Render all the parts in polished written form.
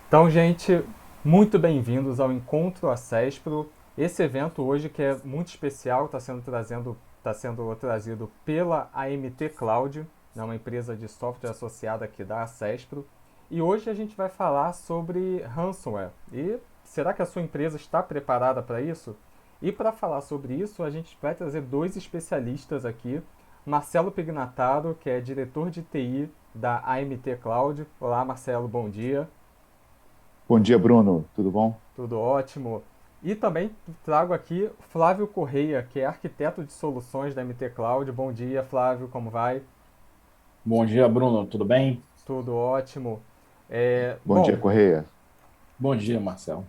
Então, gente, muito bem-vindos ao Encontro Acespro. Esse evento hoje que é muito especial, está sendo trazido pela AMT Cloud, né, uma empresa de software associada aqui da Acespro. E hoje a gente vai falar sobre ransomware. E será que a sua empresa está preparada para isso? E para falar sobre isso, a gente vai trazer dois especialistas aqui. Marcelo Pignataro, que é diretor de TI da AMT Cloud. Olá, Marcelo, bom dia. Bom dia, Bruno. Tudo bom? Tudo ótimo. E também trago aqui Flávio Correia, que é arquiteto de soluções da MT Cloud. Bom dia, Flávio, como vai? Bom dia, Bruno. Tudo bem? Tudo ótimo. Bom dia, Correia. Bom dia, Marcelo.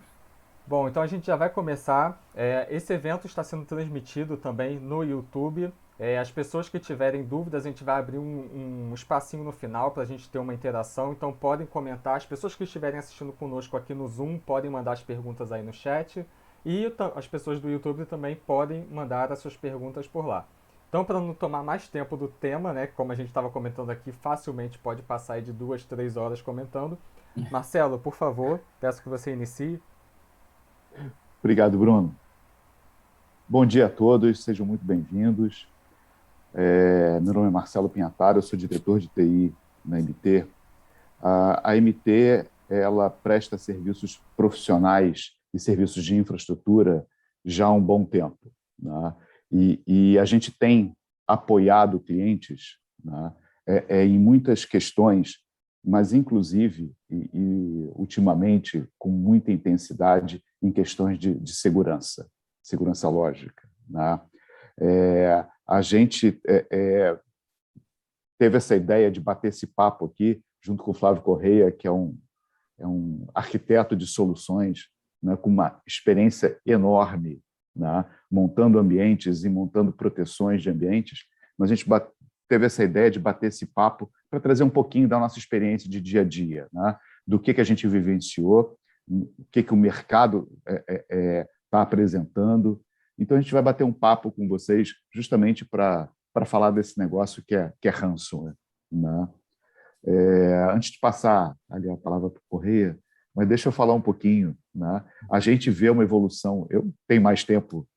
Então a gente já vai começar. Esse evento está sendo transmitido também no YouTube. As pessoas que tiverem dúvidas, a gente vai abrir um espacinho no final para a gente ter uma interação. Então podem comentar. As pessoas que estiverem assistindo conosco aqui no Zoom podem mandar as perguntas aí no chat. E as pessoas do YouTube também podem mandar as suas perguntas por lá. Então, para não tomar mais tempo do tema, né, como a gente estava comentando aqui, facilmente pode passar aí de 2, 3 horas comentando. Marcelo, por favor, peço que você inicie. Obrigado, Bruno. Bom dia a todos, sejam muito bem-vindos. Meu nome é Marcelo Pinhataro, eu sou diretor de TI na MT. A MT, ela presta serviços profissionais e serviços de infraestrutura já há um bom tempo, né? E a gente tem apoiado clientes, né, em muitas questões, mas inclusive e ultimamente com muita intensidade em questões de segurança, segurança lógica, né? A gente teve essa ideia de bater esse papo aqui, junto com o Flávio Correia, que é um arquiteto de soluções, né, com uma experiência enorme, né, montando ambientes e montando proteções de ambientes. Mas a gente teve essa ideia de bater esse papo para trazer um pouquinho da nossa experiência de dia a dia, né, do que a gente vivenciou, o que o mercado está apresentando. Então, a gente vai bater um papo com vocês justamente para falar desse negócio que é ransomware, né? Antes de passar ali a palavra para o Correia, mas deixa eu falar um pouquinho, né? A gente vê uma evolução, eu tenho mais tempo,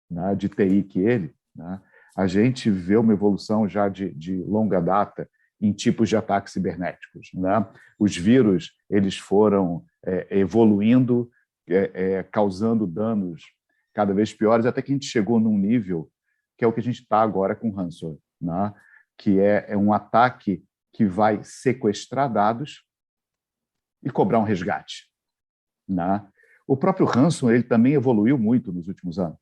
né, de TI que ele, né? A gente vê uma evolução já de longa data em tipos de ataques cibernéticos, né? Os vírus eles foram evoluindo, causando danos cada vez piores, até que a gente chegou num nível que é o que a gente está agora com ransomware, né? Que é um ataque que vai sequestrar dados e cobrar um resgate, né? O próprio ransomware ele também evoluiu muito nos últimos anos.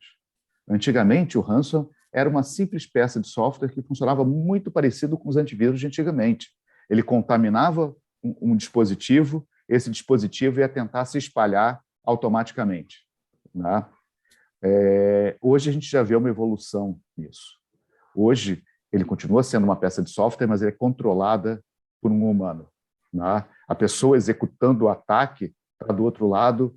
Antigamente, o ransomware era uma simples peça de software que funcionava muito parecido com os antivírus de antigamente. Ele contaminava um dispositivo, esse dispositivo ia tentar se espalhar automaticamente, né? Hoje a gente já vê uma evolução nisso. Hoje, ele continua sendo uma peça de software, mas ele é controlada por um humano, né? A pessoa executando o ataque está do outro lado,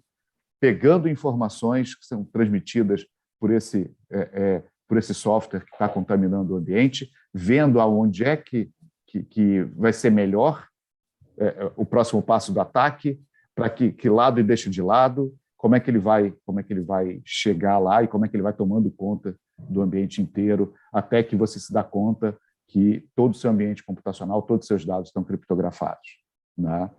pegando informações que são transmitidas por esse software que está contaminando o ambiente, vendo aonde é que vai ser melhor o próximo passo do ataque, para que lado ele deixa de lado, como é que ele vai chegar lá e como é que ele vai tomando conta do ambiente inteiro, até que você se dá conta que todo o seu ambiente computacional, todos os seus dados estão criptografados, né?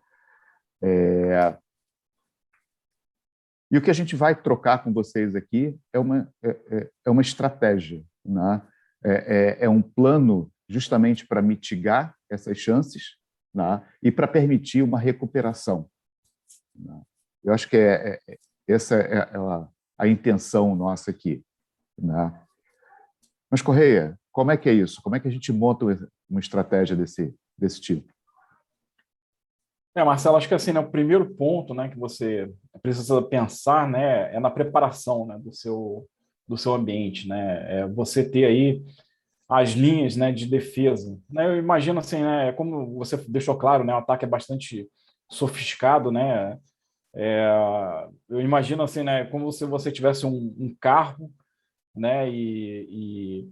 E o que a gente vai trocar com vocês aqui é uma estratégia, né? É um plano justamente para mitigar essas chances, né? E para permitir uma recuperação, né? Eu acho que essa é a intenção nossa aqui, né? Mas, Correia, como é que é isso? Como é que a gente monta uma estratégia desse tipo? Marcelo, acho que assim, né, o primeiro ponto, né, que você precisa pensar, né, é na preparação, né, do seu ambiente, né? É você ter aí as linhas, né, de defesa, né? Eu imagino assim, né, como você deixou claro, né, o ataque é bastante sofisticado, né? Eu imagino assim, né, como se você tivesse um carro, né, e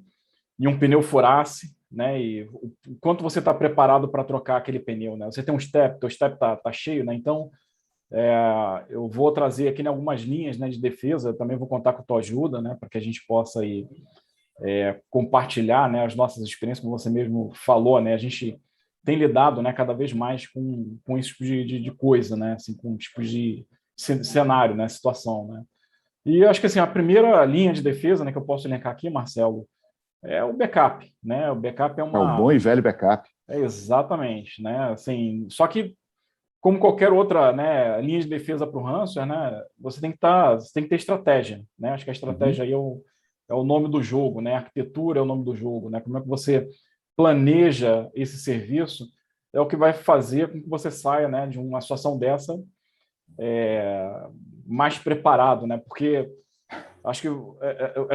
um pneu furasse, né? E o quanto você está preparado para trocar aquele pneu, né? Você tem um step, teu step tá cheio, né? Então Eu vou trazer aqui, né, algumas linhas, né, de defesa, eu também vou contar com a tua ajuda, né, para que a gente possa aí, compartilhar, né, as nossas experiências, como você mesmo falou, né, a gente tem lidado, né, cada vez mais com esse tipo de coisa, né, assim, com tipos de cenário, né, situação, né. E eu acho que assim, a primeira linha de defesa, né, que eu posso elencar aqui, Marcelo, é o backup, né? O backup é É o bom e velho backup. exatamente, né? Assim, só que como qualquer outra, né, linha de defesa para o ransomware, né, você tem que ter estratégia, né? Acho que a estratégia aí é o nome do jogo, né? A arquitetura é o nome do jogo, né? Como é que você planeja esse serviço é o que vai fazer com que você saia, né, de uma situação dessa mais preparado, né? Porque acho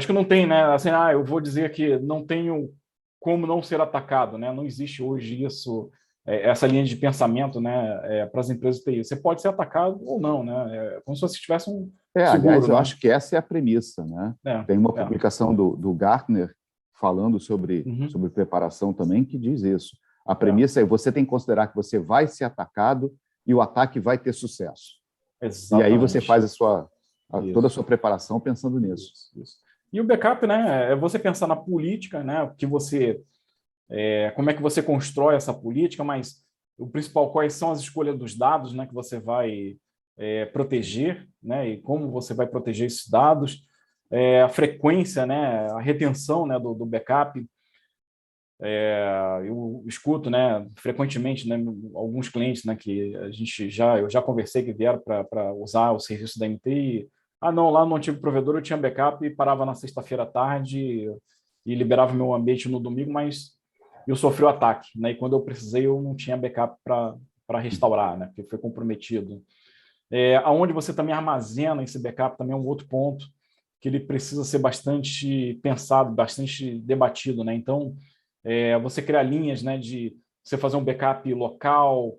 que não tem, né? Assim, eu vou dizer que não tenho como não ser atacado, né? Não existe hoje isso, essa linha de pensamento, né? Para as empresas TI. Você pode ser atacado ou não, né? É como se você tivesse um Aliás, seguro, eu né? acho que essa é a premissa, né? Tem uma publicação do Gartner falando sobre preparação também que diz isso. A premissa é você tem que considerar que você vai ser atacado e o ataque vai ter sucesso. Exatamente. E aí você faz toda a sua preparação pensando nisso. Isso. E o backup, né, é você pensar na política, né, como é que você constrói essa política, mas o principal, quais são as escolhas dos dados, né, que você vai proteger, né, e como você vai proteger esses dados, a frequência, né, a retenção, né, do backup. Eu escuto, né, frequentemente, né, alguns clientes, né, que eu já conversei que vieram para usar o serviço da MT. Não, lá no antigo provedor eu tinha backup e parava na sexta-feira à tarde e liberava meu ambiente no domingo, mas eu sofri o ataque, né, e quando eu precisei eu não tinha backup para restaurar, né, porque foi comprometido. Aonde você também armazena esse backup também é um outro ponto que ele precisa ser bastante pensado, bastante debatido, né, então você criar linhas, né, de você fazer um backup local,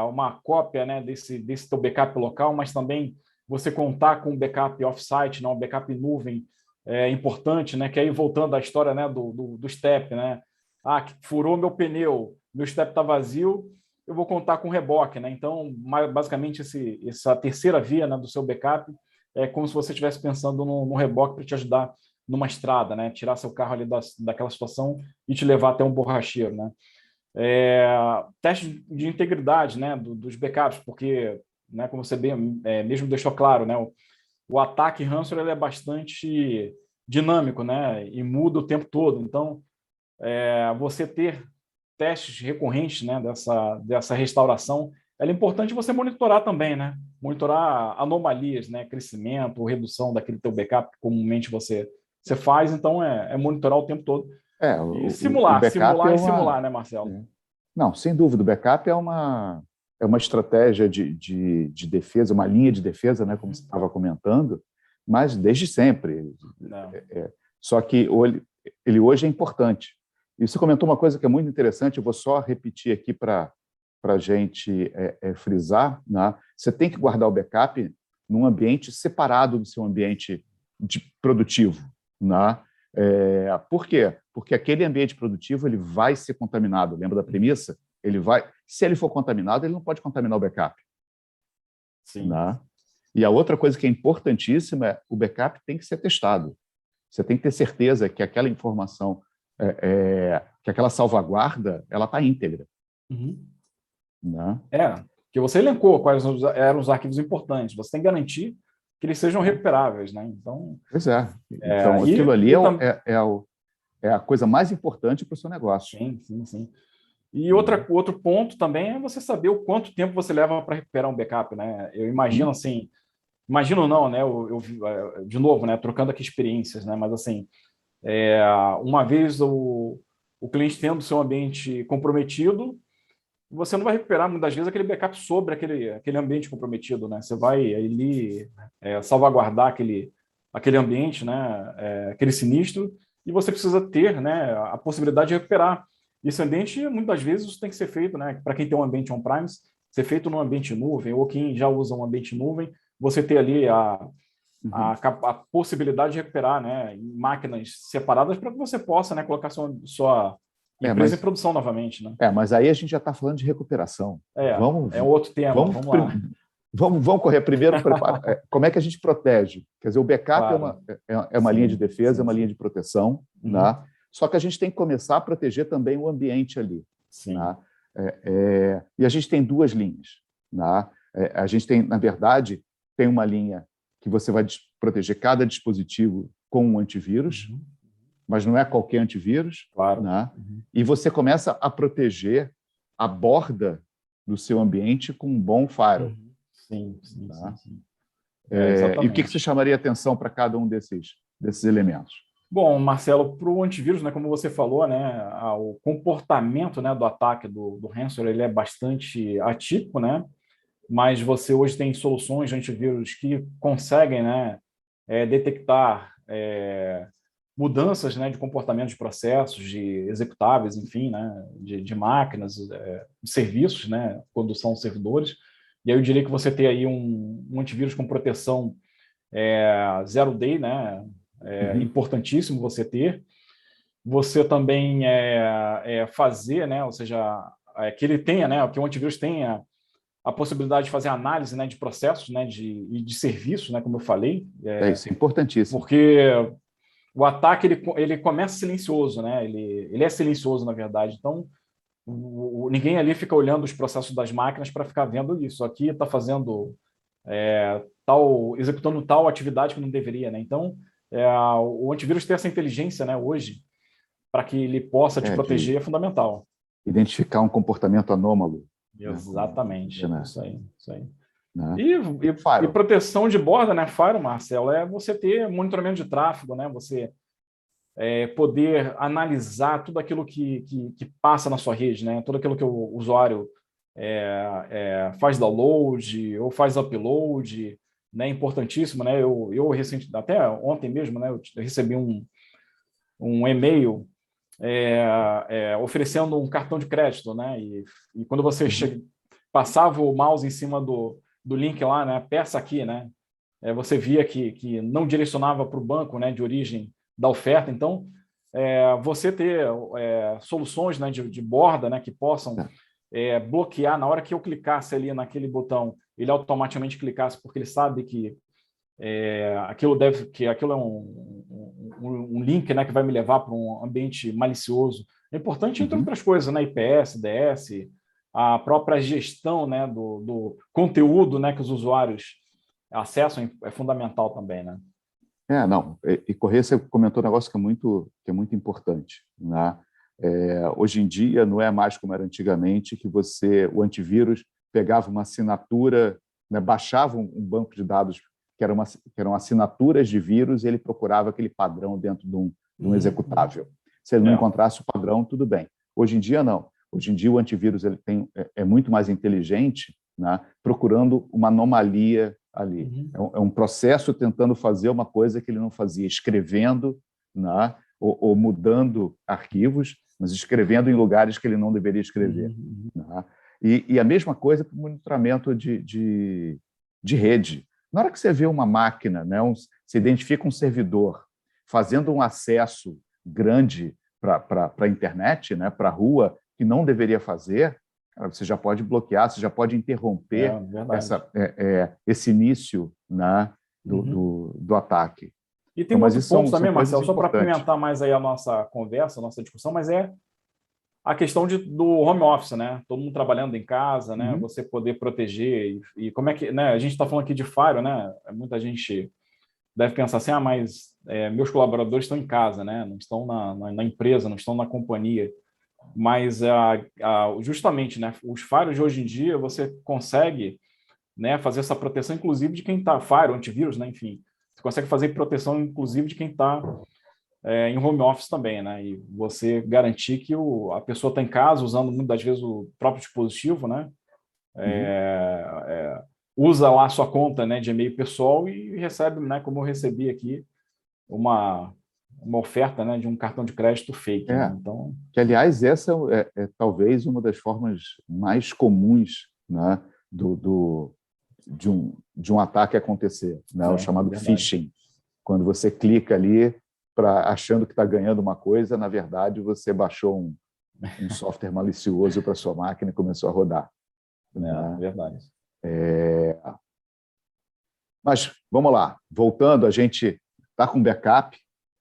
uma cópia, né, desse teu backup local, mas também você contar com um backup off-site, né, um backup em nuvem importante, né, que aí voltando à história, né, do step, né, que furou meu pneu, meu step está vazio, eu vou contar com reboque, né, então basicamente essa terceira via, né, do seu backup é como se você estivesse pensando no reboque para te ajudar numa estrada, né? Tirar seu carro ali daquela situação e te levar até um borracheiro, né? Teste de integridade, né? Dos backups, porque, né? Como você mesmo deixou claro, né? O ataque ransomware ele é bastante dinâmico, né? E muda o tempo todo. Então, você ter testes recorrentes, né? Dessa restauração, é importante você monitorar também, né? Monitorar anomalias, né? Crescimento, redução daquele teu backup que comumente você faz, então monitorar o tempo todo. E simular, né, Marcelo? Não, sem dúvida, o backup é uma estratégia de defesa, uma linha de defesa, né, como você estava comentando, mas desde sempre. Só que ele hoje é importante. E você comentou uma coisa que é muito interessante, eu vou só repetir aqui para a gente frisar, né? Você tem que guardar o backup num ambiente separado do seu ambiente produtivo. Né? Por quê? Porque aquele ambiente produtivo ele vai ser contaminado. Lembra da premissa? Se ele for contaminado, ele não pode contaminar o backup. Sim. Né? E a outra coisa que é importantíssima é o backup tem que ser testado. Você tem que ter certeza que aquela informação, que aquela salvaguarda, ela está íntegra. Né? Que você elencou quais eram os arquivos importantes. Você tem que garantir que eles sejam recuperáveis, né? Então, pois é. Então, aquilo ali é a coisa mais importante para o seu negócio. Sim. E outro ponto também é você saber o quanto tempo você leva para recuperar um backup, né? Eu imagino assim, imagino não, né? Eu de novo, né? Trocando aqui experiências, né? Mas assim, uma vez o cliente tendo seu ambiente comprometido, você não vai recuperar muitas vezes aquele backup sobre aquele ambiente comprometido, né? Você vai ali salvaguardar aquele ambiente, né? Aquele sinistro, e você precisa ter, né, a possibilidade de recuperar. Esse ambiente, muitas vezes, isso tem que ser feito, né? Para quem tem um ambiente on-premise, ser feito num ambiente nuvem, ou quem já usa um ambiente nuvem, você ter ali a possibilidade de recuperar, né, em máquinas separadas para que você possa, né, colocar sua empresa em produção novamente, né? Mas aí a gente já está falando de recuperação. É outro tema. Vamos lá. Vamos correr primeiro. Como é que a gente protege? Quer dizer, o backup Claro. é uma Sim, linha de defesa, sim, é uma sim. linha de proteção, né? Só que a gente tem que começar a proteger também o ambiente ali. Sim. Né? E a gente tem duas linhas. Né? A gente tem, na verdade, tem uma linha que você vai proteger cada dispositivo com um antivírus, mas não é qualquer antivírus. Claro. Né? E você começa a proteger a borda do seu ambiente com um bom firewall. Sim, sim, Tá? sim. E o que você chamaria atenção para cada um desses elementos? Bom, Marcelo, para o antivírus, né, como você falou, né, o comportamento, né, do ataque do ransomware ele é bastante atípico, né, mas você hoje tem soluções de antivírus que conseguem, né, detectar mudanças, né, de comportamento de processos, de executáveis, enfim, né, de máquinas, de serviços, né, quando são servidores. E aí eu diria que você ter aí um antivírus com proteção zero day, né, importantíssimo você ter. Você também fazer, né, ou seja, que ele tenha, né, que o antivírus tenha a possibilidade de fazer análise, né, de processos, né, de serviços, né, como eu falei. Isso é importantíssimo. Porque o ataque ele começa silencioso, né? Ele é silencioso, na verdade. Então, ninguém ali fica olhando os processos das máquinas para ficar vendo isso. Aqui está fazendo executando tal atividade que não deveria, né? Então, o antivírus ter essa inteligência, né, hoje, para que ele possa te proteger é fundamental. Identificar um comportamento anômalo. Exatamente. Né? Isso aí. Né? E proteção de borda, né, Firewall, Marcelo, é você ter monitoramento de tráfego, né? Você poder analisar tudo aquilo que passa na sua rede, né? Tudo aquilo que o usuário faz download ou faz upload, né? Importantíssimo, né? Eu recentemente, até ontem mesmo, né? Eu recebi um e-mail oferecendo um cartão de crédito, né? E quando você passava o mouse em cima do link lá, né? Peça aqui, né? Você via que não direcionava para o banco, né? De origem da oferta. Então, você ter soluções, né? De borda, né? Que possam bloquear na hora que eu clicasse ali naquele botão, ele automaticamente clicasse porque ele sabe que aquilo é um link, né, que vai me levar para um ambiente malicioso. É importante, entre outras coisas, né, IPS, DS, a própria gestão, né, do conteúdo, né, que os usuários acessam é fundamental também, né? Não. E Corrêa, você comentou um negócio que é muito importante, né? Hoje em dia não é mais como era antigamente, que o antivírus pegava uma assinatura, né, baixava um banco de dados que eram assinaturas de vírus e ele procurava aquele padrão dentro de um executável. Se ele não encontrasse o padrão, tudo bem. Hoje em dia, não. Hoje em dia, o antivírus é muito mais inteligente, né, procurando uma anomalia ali. É um processo tentando fazer uma coisa que ele não fazia, escrevendo, né, ou mudando arquivos, mas escrevendo em lugares que ele não deveria escrever. Né? E a mesma coisa para o monitoramento de rede. Na hora que você vê uma máquina, né, você identifica um servidor fazendo um acesso grande para a internet, né, para a rua, que não deveria fazer, você já pode bloquear, você já pode interromper esse início, né, do ataque. E tem então, outro ponto também, Marcelo, só para importantes. apimentar mais aí a nossa conversa, a nossa discussão, mas a questão do home office, né? Todo mundo trabalhando em casa, né? Você poder proteger e como é que, né? A gente está falando aqui de Firewall, né? Muita gente deve pensar assim, mas meus colaboradores estão em casa, né? Não estão na empresa, não estão na companhia. Mas justamente, né? Os Firewalls de hoje em dia você consegue, né? Fazer essa proteção, inclusive de quem está Firewall, antivírus, né? Enfim, você consegue fazer proteção, inclusive de quem está em home office também, né? E você garantir que a pessoa está em casa usando muitas vezes o próprio dispositivo, né? Usa lá a sua conta, né, de e-mail pessoal e recebe, né, como eu recebi aqui, uma oferta, né, de um cartão de crédito fake. Né? Então, que, aliás, essa é talvez uma das formas mais comuns, né, de um ataque acontecer, né? O chamado phishing. Quando você clica ali achando que está ganhando uma coisa, na verdade, você baixou um software malicioso para sua máquina e começou a rodar. Verdade. Mas vamos lá, voltando, a gente está com backup,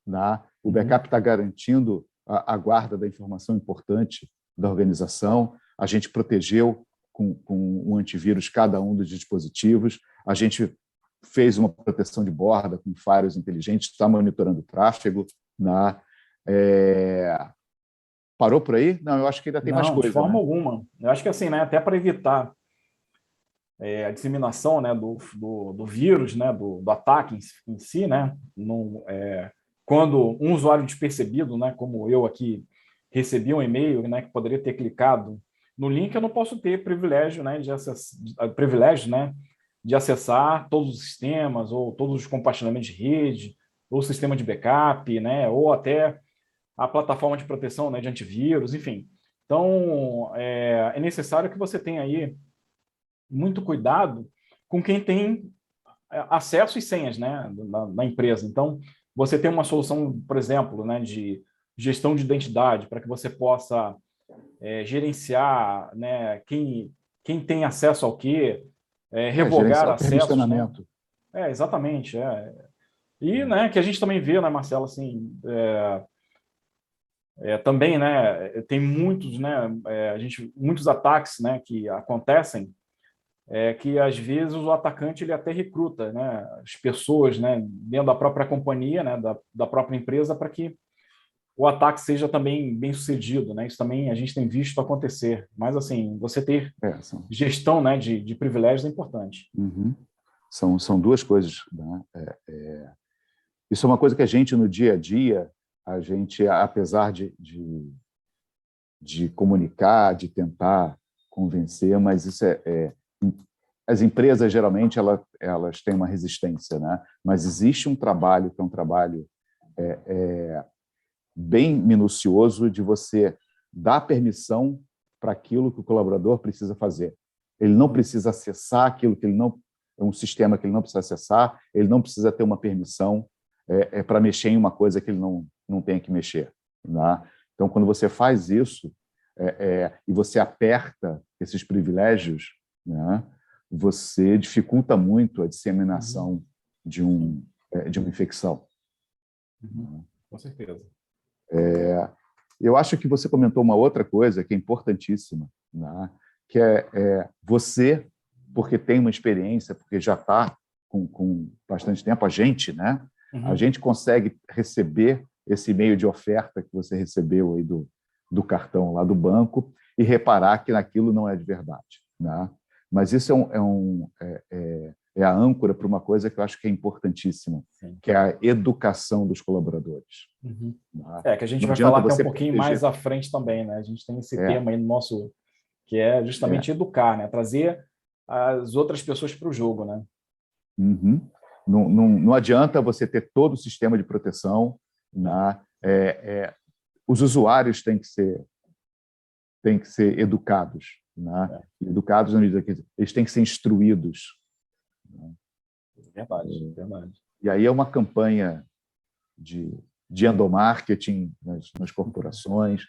né? O backup está garantindo a guarda da informação importante da organização, a gente protegeu com um antivírus cada um dos dispositivos, a gente fez uma proteção de borda com firewalls inteligentes, está monitorando o tráfego, né? Parou por aí? Não, eu acho que ainda tem mais coisa. De forma né? alguma. Eu acho que assim, né, até para evitar a disseminação, né, do vírus, né, do ataque em si, né, quando um usuário despercebido, né, como eu aqui, recebi um e-mail, né, que poderia ter clicado no link, eu não posso ter privilégio, né, de acessar todos os sistemas ou todos os compartilhamentos de rede, ou o sistema de backup, né, ou até a plataforma de proteção, né, de antivírus, enfim. Então, é necessário que você tenha aí muito cuidado com quem tem acesso e senhas, né, na empresa. Então, você tem uma solução, por exemplo, né, de gestão de identidade, para que você possa gerenciar, né, quem tem acesso ao quê, revogar gerenciar o acessos. Né? permissionamento. Exatamente. E né, que a gente também vê, né, Marcelo, assim, também, né, tem muitos, né, muitos ataques, né, que acontecem, que às vezes o atacante ele até recruta, né, as pessoas, né, dentro da própria companhia, né, da própria empresa, para que o ataque seja também bem sucedido, né? Isso também a gente tem visto acontecer. Mas assim, você ter gestão, né, de privilégios é importante. Uhum. São duas coisas, né? Isso é uma coisa que a gente no dia a dia, a gente, apesar de comunicar, de tentar convencer, mas isso as empresas geralmente elas têm uma resistência, né? Mas existe um trabalho que é um trabalho bem minucioso de você dar permissão para aquilo que o colaborador precisa fazer. Ele não precisa acessar aquilo que ele não é um sistema que ele não precisa acessar, ele não precisa ter uma permissão para mexer em uma coisa que ele não tem que mexer, né? Então, quando você faz isso e você aperta esses privilégios, né, você dificulta muito a disseminação de uma infecção. Com certeza. Eu acho que você comentou uma outra coisa que é importantíssima, né? Que é você, porque tem uma experiência, porque já está com bastante tempo, a gente, né? A gente consegue receber esse e-mail de oferta que você recebeu aí do cartão lá do banco e reparar que naquilo não é de verdade, né? Mas isso é a âncora para uma coisa que eu acho que é importantíssima, que é a educação dos colaboradores. Que a gente vai falar até um pouquinho mais à frente também, né? A gente tem esse tema aí no nosso, que é justamente educar, né? Trazer as outras pessoas para o jogo, né? Não adianta você ter todo o sistema de proteção, né? Os usuários têm que ser educados, né? Educados na medida que eles têm que ser instruídos. Verdade. E aí é uma campanha de endomarketing nas corporações,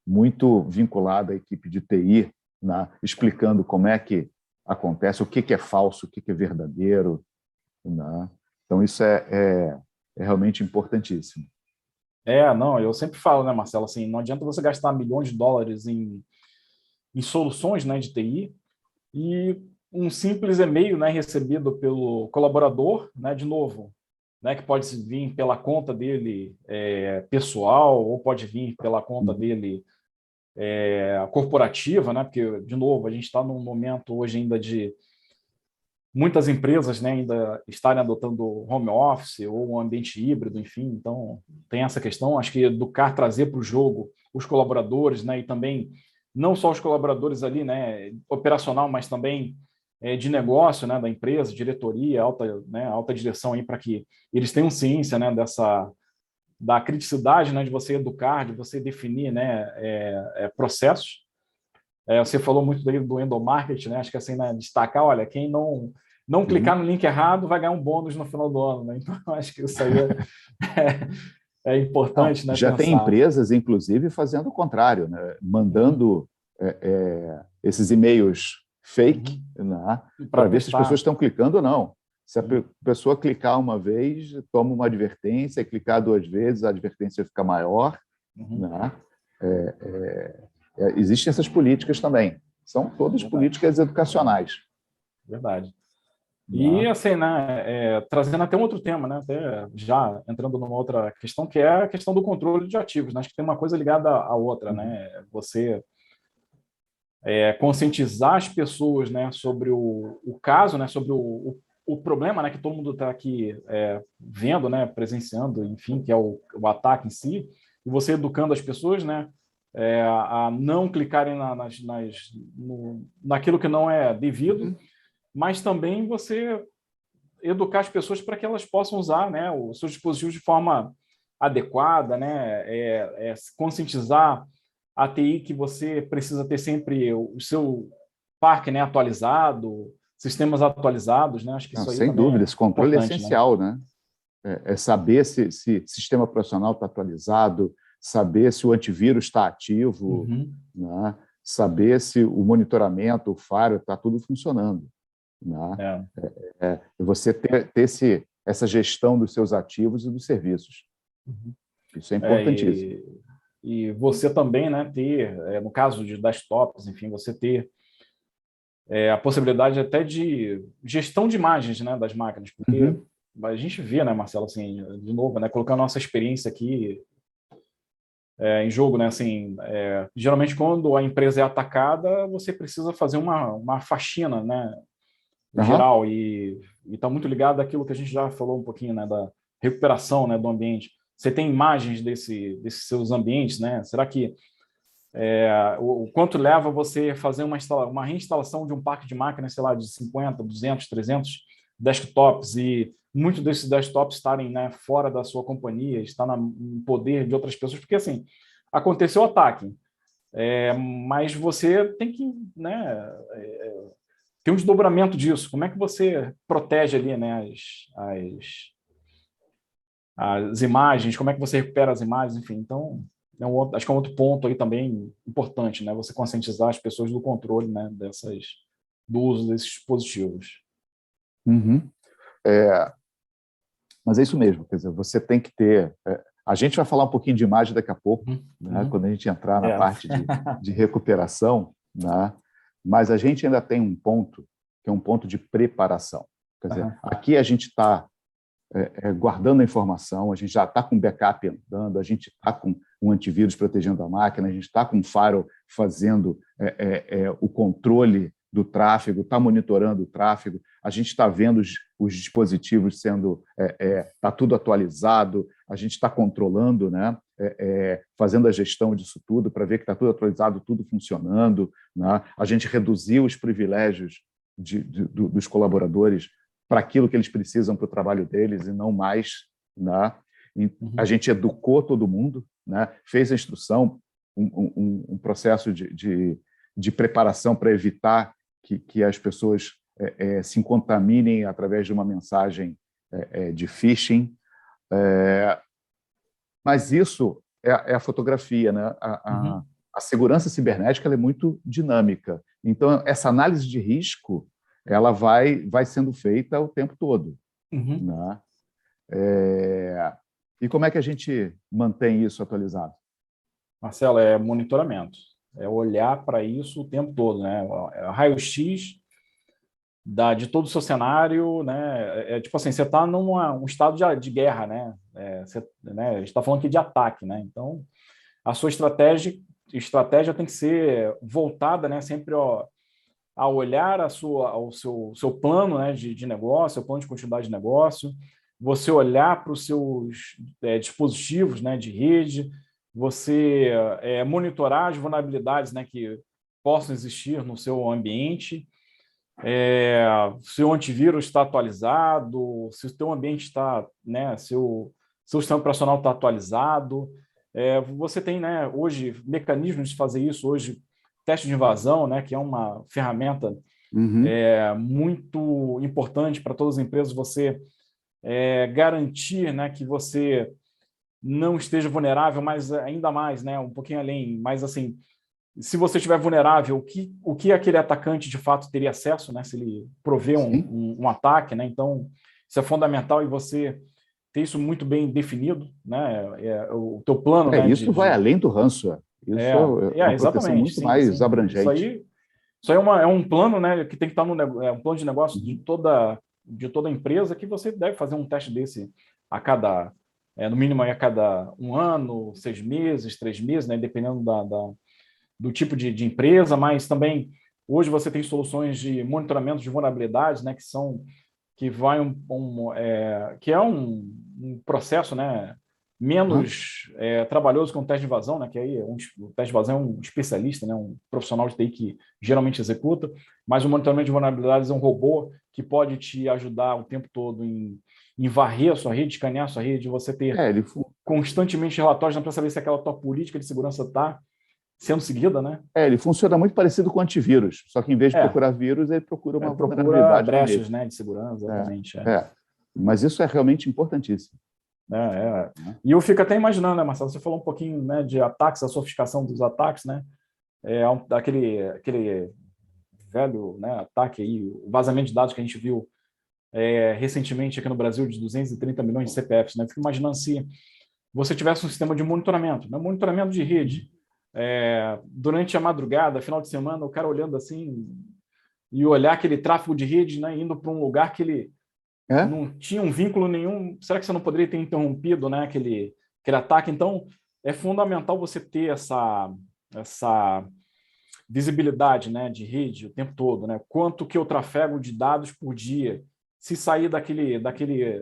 muito vinculada à equipe de TI, né, explicando como é que acontece, o que é falso, o que é verdadeiro. Né? Então, isso é realmente importantíssimo. Eu sempre falo, né, Marcelo, assim, não adianta você gastar milhões de dólares em soluções, né, de TI e um simples e-mail, né, recebido pelo colaborador, né, de novo, né, que pode vir pela conta dele pessoal ou pode vir pela conta dele corporativa, né, porque, de novo, a gente está num momento hoje ainda de muitas empresas, né, ainda estarem adotando home office ou um ambiente híbrido, enfim, então tem essa questão. Acho que educar, trazer para o jogo os colaboradores, né, e também não só os colaboradores ali, né, operacional, mas também de negócio, né, da empresa, diretoria, alta direção aí, para que eles tenham ciência, né, da criticidade, né, de você educar, de você definir, né, processos. Você falou muito do endomarketing, né? Acho que assim, né, destacar, olha, quem não clicar no link errado vai ganhar um bônus no final do ano, né? Então, acho que isso aí é importante, né? Já pensar. tem empresas, inclusive, fazendo o contrário, né? Mandando esses e-mails fake, né, para ver se as pessoas estão clicando ou não. Se a pessoa clicar uma vez, toma uma advertência, clicar 2 vezes, a advertência fica maior. Né? Existem essas políticas também. São todas políticas educacionais. Verdade. E, assim, né, trazendo até um outro tema, né, até já entrando numa outra questão, que é a questão do controle de ativos. Né? Acho que tem uma coisa ligada à outra. Né? Você conscientizar as pessoas, né, sobre o caso, né, sobre o problema, né, que todo mundo está aqui vendo, né, presenciando, enfim, que é o ataque em si, e você educando as pessoas, né, a não clicarem naquilo que não é devido, mas também você educar as pessoas para que elas possam usar, né, os seus dispositivos de forma adequada, né, conscientizar a TI que você precisa ter sempre o seu parque, né, atualizado, sistemas atualizados, né? Acho que isso aí sem também dúvida, esse controle é essencial, né? Saber se sistema operacional está atualizado, saber se o antivírus está ativo, né? Saber se o monitoramento, o firewall, está tudo funcionando. Né? Você ter essa gestão dos seus ativos e dos serviços. Isso é importantíssimo. E você também, né, ter, no caso de desktops, enfim, você ter a possibilidade até de gestão de imagens, né, das máquinas, porque a gente vê, né, Marcelo, assim, de novo, né, colocando a nossa experiência aqui em jogo, né, assim, geralmente quando a empresa é atacada, você precisa fazer uma faxina, né, geral, e está muito ligado àquilo que a gente já falou um pouquinho, né, da recuperação, né, do ambiente. Você tem imagens desses seus ambientes, né? Será que o quanto leva você fazer uma reinstalação de um parque de máquinas, sei lá, de 50, 200, 300 desktops, e muitos desses desktops estarem, né, fora da sua companhia, está no poder de outras pessoas, porque assim, aconteceu o ataque, mas você tem que, né, ter um desdobramento disso. Como é que você protege ali, né, as imagens, como é que você recupera as imagens, enfim. Então, acho que é um outro ponto aí também importante, né? Você conscientizar as pessoas do controle, né, do uso desses dispositivos. Mas é isso mesmo, quer dizer, você tem que ter... a gente vai falar um pouquinho de imagem daqui a pouco, né, quando a gente entrar na parte de recuperação, né? Mas a gente ainda tem um ponto, que é um ponto de preparação. Quer dizer, aqui a gente está guardando a informação, a gente já está com backup andando, a gente está com um antivírus protegendo a máquina, a gente está com um firewall fazendo o controle do tráfego, está monitorando o tráfego, a gente está vendo os dispositivos sendo... está tudo atualizado, a gente está controlando, né? Fazendo a gestão disso tudo para ver que está tudo atualizado, tudo funcionando, né? A gente reduziu os privilégios dos colaboradores para aquilo que eles precisam para o trabalho deles e não mais, né? A gente educou todo mundo, né? Fez a instrução, um processo de preparação para evitar que as pessoas se contaminem através de uma mensagem de phishing. Mas isso é a fotografia, né? A segurança cibernética ela é muito dinâmica. Então, essa análise de risco ela vai sendo feita o tempo todo. Né? E como é que a gente mantém isso atualizado? Marcelo, é monitoramento. É olhar para isso o tempo todo, né? É raio-x de todo o seu cenário, né? Tipo assim, você está num estado de guerra, né? A gente está falando aqui de ataque, né? Então, a sua estratégia tem que ser voltada, né, sempre a olhar ao seu plano, né, de negócio, seu plano de continuidade de negócio, você olhar para os seus dispositivos, né, de rede, você monitorar as vulnerabilidades, né, que possam existir no seu ambiente, se o antivírus está atualizado, se o seu ambiente está, né, seu sistema operacional está atualizado. Você tem, né, hoje mecanismos de fazer isso, hoje teste de invasão, né, que é uma ferramenta muito importante para todas as empresas, você garantir, né, que você não esteja vulnerável, mas ainda mais, né, um pouquinho além, mas assim, se você estiver vulnerável, o que aquele atacante de fato teria acesso, né? Se ele prover um ataque, né? Então, isso é fundamental e você ter isso muito bem definido, né? O teu plano, né? Isso vai além do ransomware. Isso é uma proteção exatamente, muito sim, mais sim. abrangente. Isso aí é um plano, né? Que tem que estar um plano de negócio de toda empresa que você deve fazer um teste desse a cada, no mínimo aí a cada 1 ano, 6 meses, 3 meses, né? Dependendo do tipo de empresa, mas também hoje você tem soluções de monitoramento de vulnerabilidades, né, que vai que é um processo, né, menos trabalhoso que um teste de invasão, né, que aí o teste de invasão é um especialista, né, um profissional de TI que geralmente executa, mas o monitoramento de vulnerabilidades é um robô que pode te ajudar o tempo todo em varrer a sua rede, escanear a sua rede, você ter constantemente relatórios para saber se aquela tua política de segurança está sendo seguida, né? Ele funciona muito parecido com antivírus, só que em vez de procurar vírus, ele procura uma vulnerabilidade brechas, né, de segurança, exatamente. Mas isso é realmente importantíssimo. E eu fico até imaginando, né, Marcelo, você falou um pouquinho, né, de ataques, a sofisticação dos ataques, né? Aquele velho, né, ataque aí, o vazamento de dados que a gente viu recentemente aqui no Brasil de 230 milhões de CPFs, né? Fico imaginando se você tivesse um sistema de monitoramento, né? Monitoramento de rede. Durante a madrugada, final de semana, o cara olhando assim e olhar aquele tráfego de rede, né, indo para um lugar que ele não tinha um vínculo nenhum. Será que você não poderia ter interrompido, né, aquele ataque? Então, é fundamental você ter essa visibilidade, né, de rede o tempo todo, né? Quanto que eu trafego de dados por dia? Se sair daquele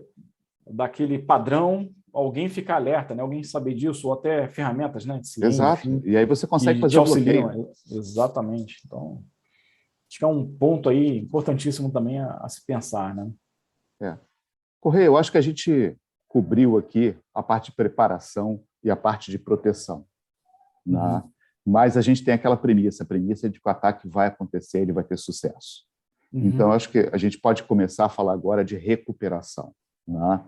padrão, alguém fica alerta, né? Alguém saber disso, ou até ferramentas, né? De CIEM, exato. Enfim, e aí você consegue fazer o bloqueio. Exatamente. Então, acho que é um ponto aí importantíssimo também a se pensar, né? Correia, eu acho que a gente cobriu aqui a parte de preparação e a parte de proteção. Né? Mas a gente tem aquela premissa, a premissa de que o ataque vai acontecer, ele vai ter sucesso. Então, acho que a gente pode começar a falar agora de recuperação. Né?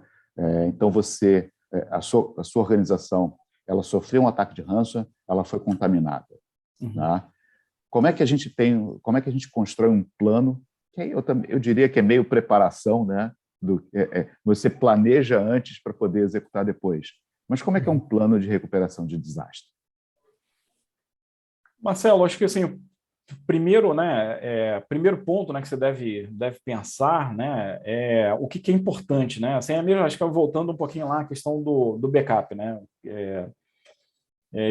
Então, a sua organização, ela sofreu um ataque de ransomware, ela foi contaminada. Né? Como é que a gente constrói um plano, que eu diria que é meio preparação, né? Você planeja antes para poder executar depois. Mas como é que é um plano de recuperação de desastre? Marcelo, acho que assim, primeiro ponto, né, que você deve pensar, né, é o que é importante, né? Assim, acho que voltando um pouquinho lá a questão do backup, né?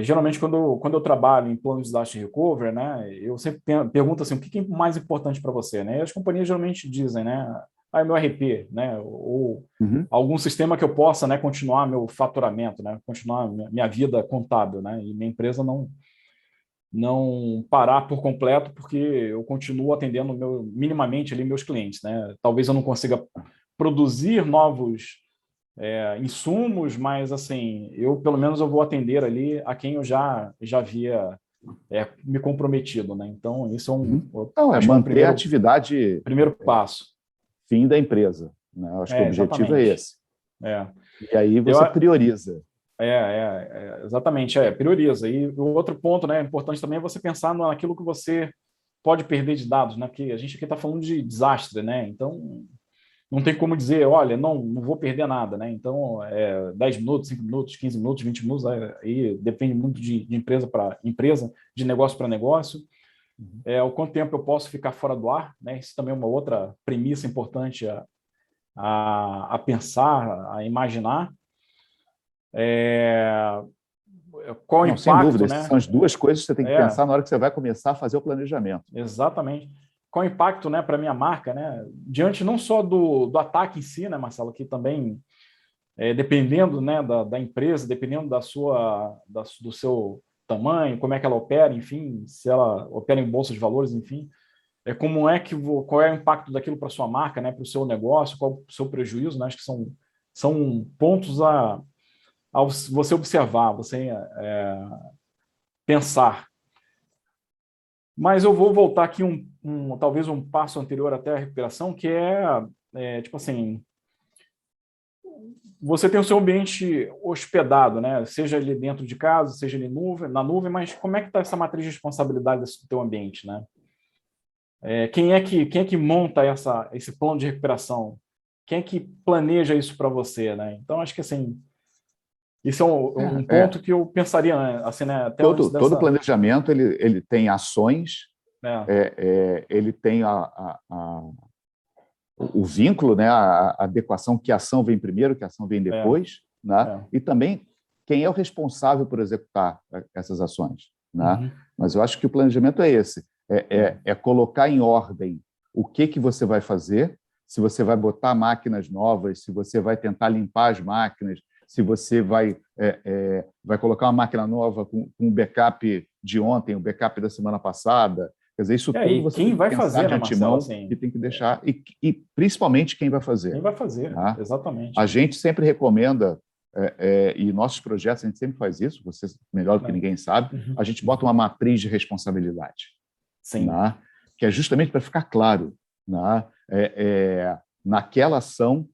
Geralmente quando eu trabalho em plano de desastre recovery, né, eu sempre pergunto assim, o que é mais importante para você, né? E as companhias geralmente dizem, né, meu RP, né, ou algum sistema que eu possa, né, continuar meu faturamento, né, continuar minha vida contábil, né, e minha empresa não parar por completo, porque eu continuo atendendo minimamente ali meus clientes, né? Talvez eu não consiga produzir novos insumos, mas assim, pelo menos eu vou atender ali a quem eu já havia me comprometido, né? Então, isso é manter a atividade primeiro passo. Fim da empresa. Né? Acho que o objetivo é esse. E aí você prioriza. Exatamente, prioriza. E o outro ponto, né, importante também é você pensar naquilo que você pode perder de dados, né? Porque a gente aqui está falando de desastre, né? Então, não tem como dizer, olha, não vou perder nada, né? Então, 10 minutos, 5 minutos, 15 minutos, 20 minutos, aí depende muito de empresa para empresa, de negócio para negócio. O quanto tempo eu posso ficar fora do ar, né? Isso também é uma outra premissa importante a pensar, a imaginar. Qual o impacto, sem dúvida, né? São as duas coisas que você tem que pensar na hora que você vai começar a fazer o planejamento. Exatamente. Qual o impacto, né, para a minha marca, né? Diante não só do ataque em si, né, Marcelo, que também, dependendo, né, da empresa, dependendo do seu tamanho, como é que ela opera, enfim, se ela opera em bolsa de valores, enfim, qual é o impacto daquilo para a sua marca, né, para o seu negócio, qual o seu prejuízo, né? Acho que são pontos a você observar, você pensar. Mas eu vou voltar aqui talvez um passo anterior até a recuperação, que tipo assim, você tem o seu ambiente hospedado, né? Seja ele dentro de casa, seja ele na nuvem, mas como é que está essa matriz de responsabilidade do teu ambiente, né? Quem é que monta esse plano de recuperação? Quem é que planeja isso para você, né? Então, acho que assim, isso é um ponto que eu pensaria, né? Assim, né? Até antes Todo planejamento ele tem ações, ele tem o vínculo, né? A adequação, que ação vem primeiro, que ação vem depois, né? E também quem é o responsável por executar essas ações, né? Uhum. Mas eu acho que o planejamento é esse, é colocar em ordem o que você vai fazer, se você vai botar máquinas novas, se você vai tentar limpar as máquinas, se você vai colocar uma máquina nova com um backup de ontem, o backup da semana passada. Quer dizer, isso tudo você tem que pensar de antemão, assim, e tem que deixar, e principalmente quem vai fazer. Quem vai fazer, tá? Exatamente. A gente sempre recomenda, e nossos projetos a gente sempre faz isso, você melhor do que ninguém sabe, a gente bota uma matriz de responsabilidade. Sim. Né? Que é justamente para ficar claro, né? Naquela ação,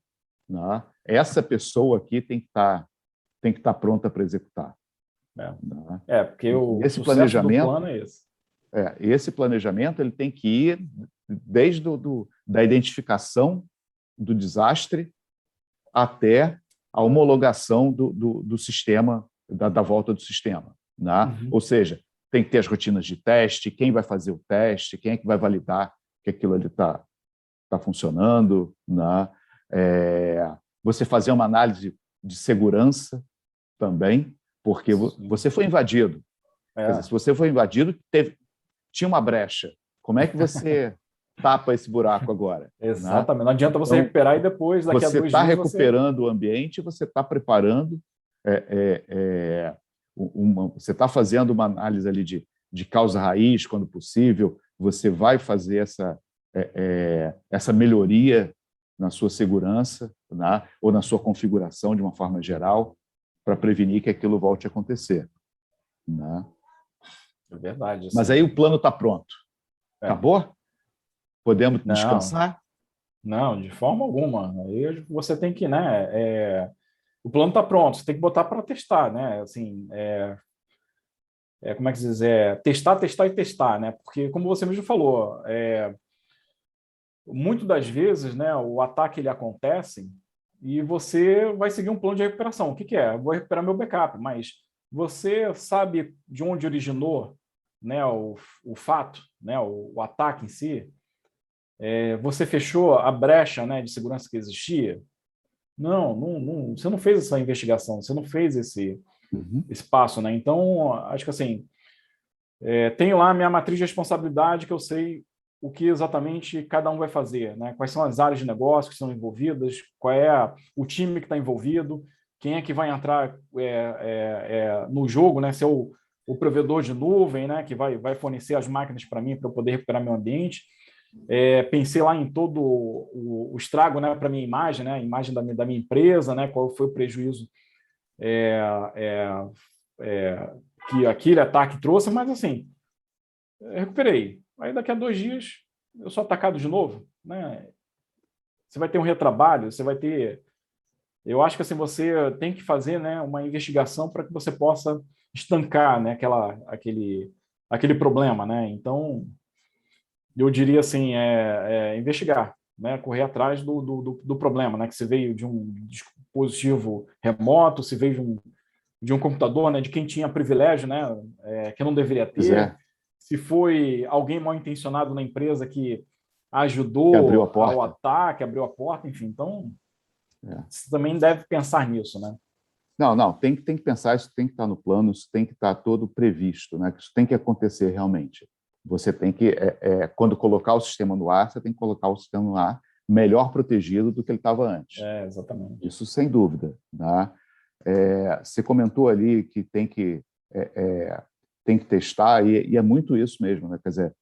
né? Essa pessoa aqui tem que estar pronta para executar. Né? Porque o esse sucesso planejamento, do plano é esse. Esse planejamento ele tem que ir desde da identificação do desastre até a homologação do sistema, da volta do sistema. Né? Ou seja, tem que ter as rotinas de teste, quem vai fazer o teste, quem é que vai validar que aquilo ali está funcionando. Né? Você fazer uma análise de segurança também, porque você foi invadido. Quer dizer, se você foi invadido, tinha uma brecha. Como é que você tapa esse buraco agora? Exatamente. Né? Não adianta você recuperar e depois, daqui a 2 dias... Você está recuperando o ambiente, você está preparando, você está fazendo uma análise ali de causa raiz, quando possível, você vai fazer essa melhoria na sua segurança, né? Ou na sua configuração de uma forma geral, para prevenir que aquilo volte a acontecer. Né? É verdade. Assim. Mas aí o plano está pronto. Acabou? Podemos descansar? Não, de forma alguma. Aí você tem que, né? O plano está pronto, você tem que botar para testar, né? Assim, como é que se diz? Testar, testar e testar, né? Porque, como você mesmo falou, muitas das vezes, né, o ataque ele acontece e você vai seguir um plano de recuperação. O que é? Eu vou recuperar meu backup, mas você sabe de onde originou, né, o fato, né, o ataque em si? Você fechou a brecha, né, de segurança que existia? Não, você não fez essa investigação, você não fez esse passo, né? Então, acho que assim, tenho lá a minha matriz de responsabilidade, que eu sei o que exatamente cada um vai fazer, né? Quais são as áreas de negócio que estão envolvidas, qual é o time que está envolvido, quem é que vai entrar no jogo, né? Se é o provedor de nuvem, né? Que vai fornecer as máquinas para mim para eu poder recuperar meu ambiente. Pensei lá em todo o estrago, né? Para minha imagem, né? A imagem da minha empresa, né? Qual foi o prejuízo que aquele ataque trouxe, mas assim, recuperei. Aí daqui a 2 dias eu sou atacado de novo, né? Você vai ter um retrabalho, você vai ter... Eu acho que assim, você tem que fazer, né, uma investigação para que você possa estancar, né, aquele problema, né? Então, eu diria assim, investigar, né, correr atrás do problema, né? Que se veio de um dispositivo remoto, se veio de um computador, né, de quem tinha privilégio, né, que não deveria ter. Se foi alguém mal intencionado na empresa que ajudou ao ataque, abriu a porta, enfim. Então, você também deve pensar nisso, né? Não, tem que pensar, isso tem que estar no plano, isso tem que estar todo previsto, né? Isso tem que acontecer realmente. Você tem que, quando colocar o sistema no ar, você tem que colocar o sistema no ar melhor protegido do que ele estava antes. Exatamente. Isso sem dúvida. Né? Você comentou ali que tem que testar, e é muito isso mesmo, né? Quer dizer,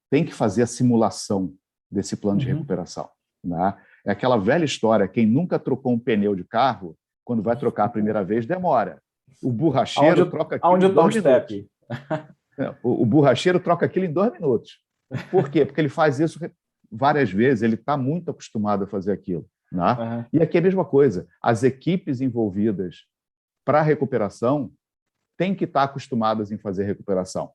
tem que fazer a simulação desse plano de recuperação. Né? É aquela velha história, quem nunca trocou um pneu de carro, quando vai trocar a primeira vez, demora. O borracheiro troca aquilo em 2 minutos. O borracheiro troca aquilo em 2 minutos. Por quê? Porque ele faz isso várias vezes, ele está muito acostumado a fazer aquilo. Né? Uhum. E aqui é a mesma coisa. As equipes envolvidas para a recuperação têm que estar acostumadas em fazer recuperação.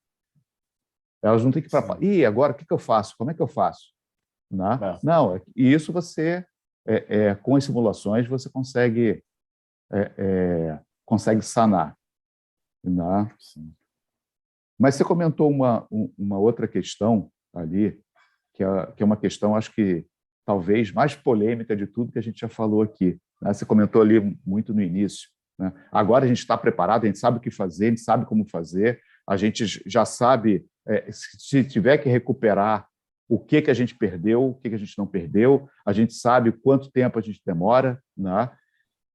Elas não têm que ir e agora o que eu faço? Como é que eu faço? Né? Não, e isso você, com as simulações, você consegue sanar. Né? Mas você comentou uma outra questão ali, que é uma questão, acho que talvez mais polêmica de tudo que a gente já falou aqui. Né? Você comentou ali muito no início. Né? Agora a gente está preparado, a gente sabe o que fazer, a gente sabe como fazer, a gente já sabe, se tiver que recuperar, o que a gente perdeu, o que a gente não perdeu, a gente sabe quanto tempo a gente demora. Né?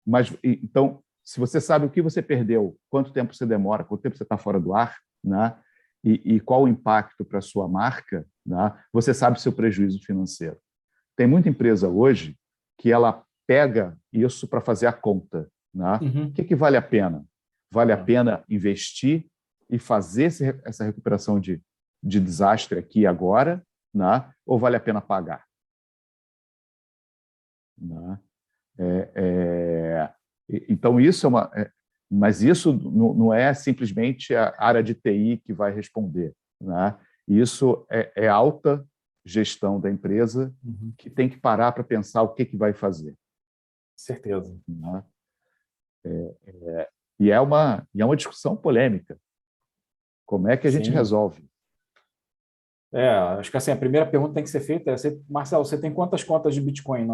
Mas, então, se você sabe o que você perdeu, quanto tempo você demora, quanto tempo você está fora do ar, né? E qual o impacto para a sua marca, né? Você sabe o seu prejuízo financeiro. Tem muita empresa hoje que ela pega isso para fazer a conta. Né? Uhum. O que vale a pena? Vale a pena investir e fazer essa recuperação de desastre aqui e agora, né? Ou vale a pena pagar? Né? Então, isso mas isso não é simplesmente a área de TI que vai responder. Né? Isso é alta gestão da empresa que tem que parar para pensar o que vai fazer. Certeza. Né? E é uma discussão polêmica. Como é que a gente resolve? Acho que assim, a primeira pergunta tem que ser feita Marcelo, você tem quantas contas de Bitcoin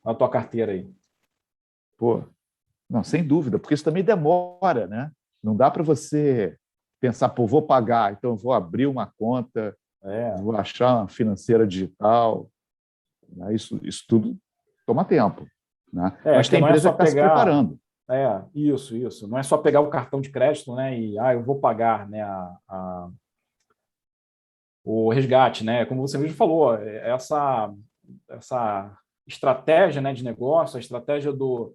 na tua carteira aí? Pô, não, sem dúvida, porque isso também demora, né? Não dá para você pensar, pô, vou pagar, então eu vou abrir uma conta, vou achar uma financeira digital. Né? Isso tudo toma tempo. Né? Mas tem empresa que está se preparando. Isso. Não é só pegar o cartão de crédito, né? E eu vou pagar, né, o resgate, né? Como você mesmo falou, essa estratégia, né, de negócio, a estratégia do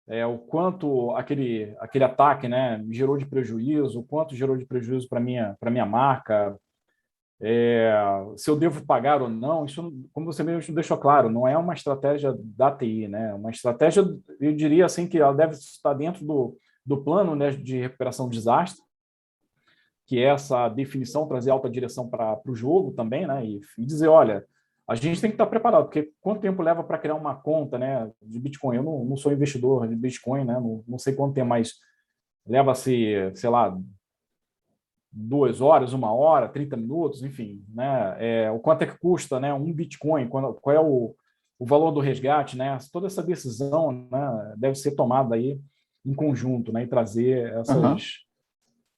o quanto aquele ataque, né, gerou de prejuízo, o quanto gerou de prejuízo para minha marca, se eu devo pagar ou não, isso, como você mesmo deixou claro, não é uma estratégia da TI, né? Uma estratégia, eu diria assim, que ela deve estar dentro do plano, né, de recuperação de desastre, que é essa definição, trazer alta direção para o jogo também, né? E dizer, olha, a gente tem que estar preparado, porque quanto tempo leva para criar uma conta, né, de Bitcoin? Eu não sou investidor de Bitcoin, né? Não sei quanto tempo, mas leva-se, sei lá, 2 horas, 1 hora, 30 minutos, enfim, né? O quanto é que custa, né, um Bitcoin? Qual é o valor do resgate, né? Toda essa decisão, né, deve ser tomada aí em conjunto, né, e trazer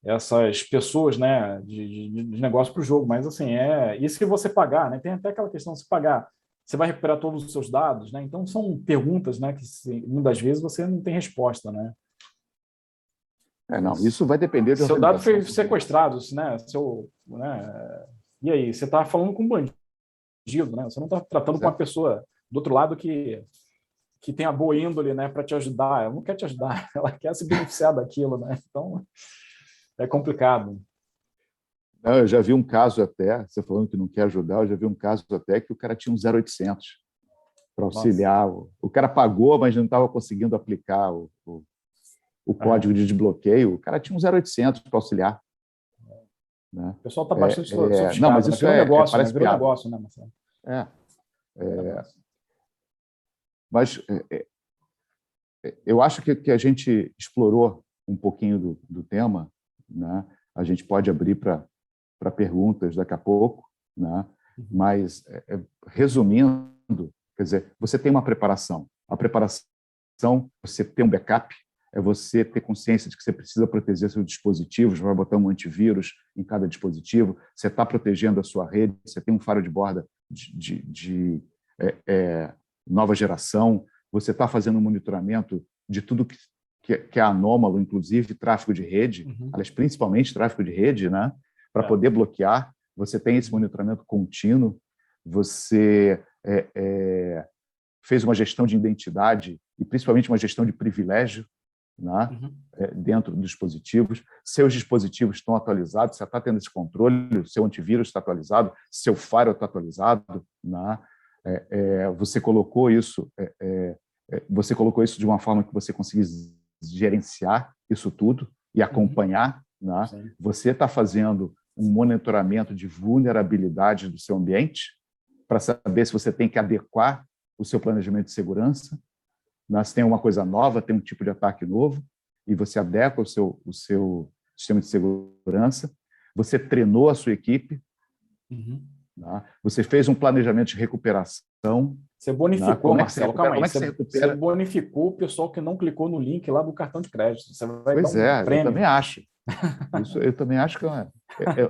essas pessoas, né, de negócio para o jogo. Mas assim, e se você pagar, né? Tem até aquela questão, se pagar, você vai recuperar todos os seus dados, né? Então são perguntas, né, que muitas vezes você não tem resposta, né? Não, isso vai depender de seu dado foi sequestrado, né? Né? E aí, você está falando com um bandido, né? Você não está tratando com uma pessoa do outro lado que tem a boa índole, né, para te ajudar. Ela não quer te ajudar, ela quer se beneficiar daquilo, né? Então é complicado. Não, eu já vi um caso até, você falando que não quer ajudar, eu já vi um caso até que o cara tinha um 0800 para auxiliar. O cara pagou, mas não estava conseguindo aplicar o código de desbloqueio. O cara tinha um 0800 para auxiliar. Né? O pessoal está bastante sofisticado. Não, mas isso virou negócio, parece virou piada. negócio, né, Marcelo? Mas eu acho que a gente explorou um pouquinho do tema. Né? A gente pode abrir para perguntas daqui a pouco. Né? Mas, resumindo, quer dizer, você tem uma preparação. A preparação, você tem um backup, é você ter consciência de que você precisa proteger seus dispositivos, vai botar um antivírus em cada dispositivo, você está protegendo a sua rede, você tem um faro de borda de nova geração, você está fazendo um monitoramento de tudo que é anômalo, inclusive tráfego de rede, aliás, principalmente tráfego de rede, né? Para poder bloquear, você tem esse monitoramento contínuo, você fez uma gestão de identidade e principalmente uma gestão de privilégio, né? Dentro dos dispositivos, seus dispositivos estão atualizados, você está tendo esse controle, seu antivírus está atualizado, seu firewall está atualizado, né? Você colocou isso, você colocou isso de uma forma que você conseguisse gerenciar isso tudo e acompanhar, né? Você está fazendo um monitoramento de vulnerabilidade do seu ambiente para saber se você tem que adequar o seu planejamento de segurança, né? Se tem uma coisa nova, tem um tipo de ataque novo, e você adequa o seu sistema de segurança. Você treinou a sua equipe, né? Você fez um planejamento de recuperação. Você bonificou, né? Marcelo, calma aí. Você recupera? bonificou o pessoal que não clicou no link lá do cartão de crédito. Você vai Pois dar um prêmio. Eu também acho. Isso, eu também acho que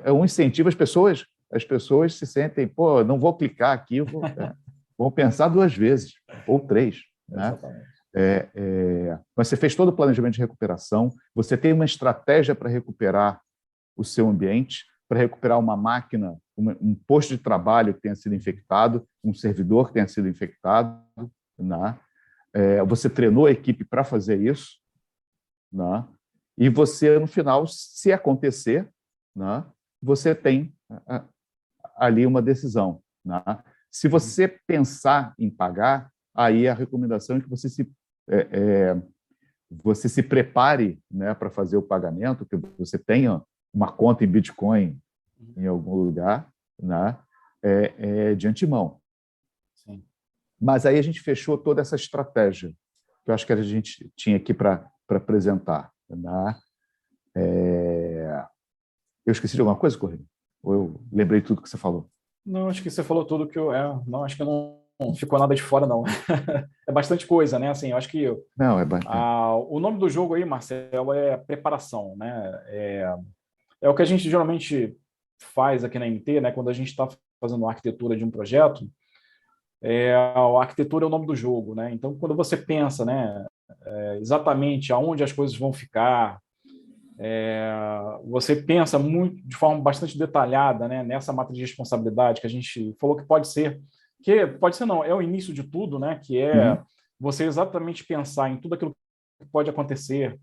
é um incentivo. As pessoas se sentem, pô, não vou clicar aqui, vou pensar 2 vezes, ou 3. Né? Mas você fez todo o planejamento de recuperação, você tem uma estratégia para recuperar o seu ambiente, para recuperar uma máquina, um posto de trabalho que tenha sido infectado, um servidor que tenha sido infectado. Né? Você treinou a equipe para fazer isso, né? E você, no final, se acontecer, né, você tem ali uma decisão. Né? Se você pensar em pagar, aí a recomendação é que você se prepare, né, para fazer o pagamento, que você tenha uma conta em Bitcoin em algum lugar, né, de antemão. Sim. Mas aí a gente fechou toda essa estratégia que eu acho que a gente tinha aqui para apresentar. Né? Eu esqueci de alguma coisa, Correia? Ou eu lembrei tudo que você falou? Não, acho que você falou tudo que eu... não, acho que não ficou nada de fora, não. É bastante coisa, né? Assim, eu acho que Não, o nome do jogo aí, Marcelo, é preparação, né? É o que a gente geralmente faz aqui na NT, né? Quando a gente está fazendo a arquitetura de um projeto, a arquitetura é o nome do jogo, né? Então, quando você pensa, né, exatamente aonde as coisas vão ficar, você pensa muito de forma bastante detalhada, né, nessa matriz de responsabilidade que a gente falou que pode ser não, é o início de tudo, né, que é você exatamente pensar em tudo aquilo que pode acontecer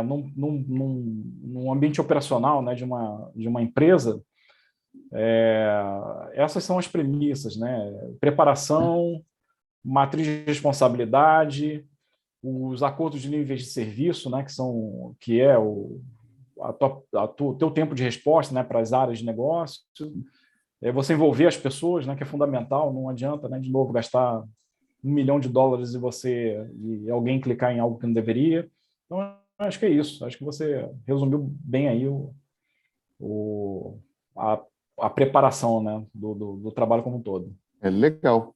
num ambiente operacional, né, de uma empresa. Essas são as premissas, né? Preparação, matriz de responsabilidade, os acordos de níveis de serviço, né, que é o teu tempo de resposta, né, para as áreas de negócio, você envolver as pessoas, né, que é fundamental. Não adianta, né, de novo, gastar $1 milhão e alguém clicar em algo que não deveria. Então, acho que é isso. Acho que você resumiu bem aí a preparação, né, do trabalho como um todo. Legal.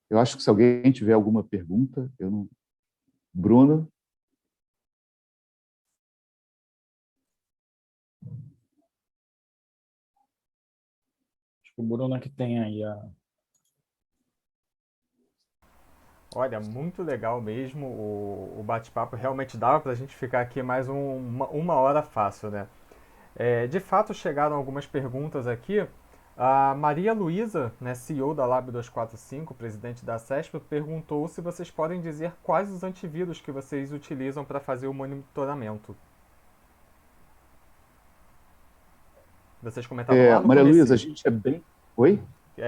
Eu acho que se alguém tiver alguma pergunta, Bruno? Acho que o Bruno é que tem aí Olha, muito legal mesmo o bate-papo. Realmente dava para a gente ficar aqui mais uma hora fácil, né? De fato, chegaram algumas perguntas aqui. A Maria Luísa, né, CEO da Lab 245, presidente da CESP, perguntou se vocês podem dizer quais os antivírus que vocês utilizam para fazer o monitoramento. Vocês comentaram lá no Maria Luísa, a comecinho. gente é bem... Oi? Que